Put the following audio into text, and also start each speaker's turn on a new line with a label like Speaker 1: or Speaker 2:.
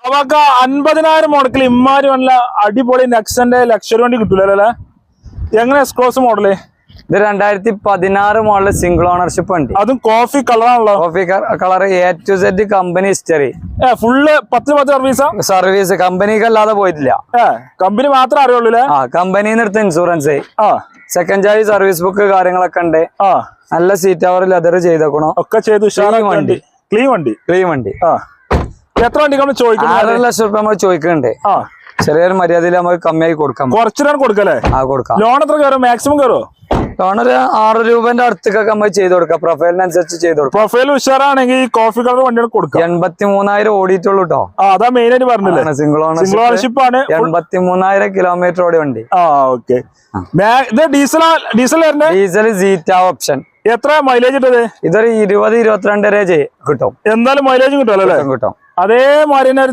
Speaker 1: നമുക്ക് 50,000 മുടക്കിൽ ഇമ്മാരി വല്ല അടിപൊളി നെക്സന്റെ ലക്ഷറി വണ്ടി കിട്ടൂലേ? എങ്ങനെ എക്സ്ക്രോസ് മോഡല്?
Speaker 2: ഇത് 2016 മോഡല് സിംഗിൾ ഓണർഷിപ്പ് ഉണ്ട്.
Speaker 1: അതും കോഫി കളറാണല്ലോ.
Speaker 2: Coffee colour A to Z company history.
Speaker 1: Full 10
Speaker 2: service കമ്പനിക്ക് അല്ലാതെ പോയിട്ടില്ല.
Speaker 1: കമ്പനി മാത്രമേ അറിയുള്ളൂ.
Speaker 2: കമ്പനിന്ന് എടുത്ത insurance, second charge, service book കാര്യങ്ങളൊക്കെ ഉണ്ട്. നല്ല സീറ്റ് അവർ ലെതർ ചെയ്തേക്കണോ ഒക്കെ ചെയ്തു.
Speaker 1: വണ്ടി ക്ലീൻ വണ്ടി. എത്ര വണ്ടി നമ്മൾ ചോദിക്കുന്നത്?
Speaker 2: 6 ലക്ഷം രൂപ നമ്മൾ ചോദിക്കുന്നുണ്ട്. ചെറിയൊരു മര്യാദയിൽ നമുക്ക് കമ്മിയായി കൊടുക്കാം.
Speaker 1: കുറച്ചിനാണ് കൊടുക്കല്ലേ?
Speaker 2: കൊടുക്കാം.
Speaker 1: ലോൺ എത്ര കയറും? മാക്സിമം കയറുമോ?
Speaker 2: ലോൺ ഒരു 6 രൂപന്റെ അടുത്തൊക്കെ നമ്മൾ ചെയ്ത് കൊടുക്കാം. പ്രൊഫൈലിനനുസരിച്ച് ചെയ്ത് കൊടുക്കാം.
Speaker 1: പ്രൊഫൈൽ ഉഷാറാണെങ്കിൽ കോഫി കളർ വണ്ടിയാണ് കൊടുക്കാം.
Speaker 2: 83,000 ഓടിയിട്ടുള്ളൂ കേട്ടോ.
Speaker 1: അതാ മെയിൻ ആയിട്ട് പറഞ്ഞില്ലേ?
Speaker 2: സിംഗിൾ ഓണർഷിപ്പ് ആണ്. 83,000 കിലോമീറ്റർ ഓടി വണ്ടി.
Speaker 1: ഓക്കെ. ഇത് ഡീസൽ
Speaker 2: സീറ്റ ഓപ്ഷൻ.
Speaker 1: എത്ര മൈലേജ് ഇട്ടത്?
Speaker 2: ഇതൊരു 20-22 വരെ കിട്ടും.
Speaker 1: എന്തായാലും മൈലേജും കിട്ടുമല്ലോ.
Speaker 2: കിട്ടും.
Speaker 1: അതേമാതിരി തന്നെ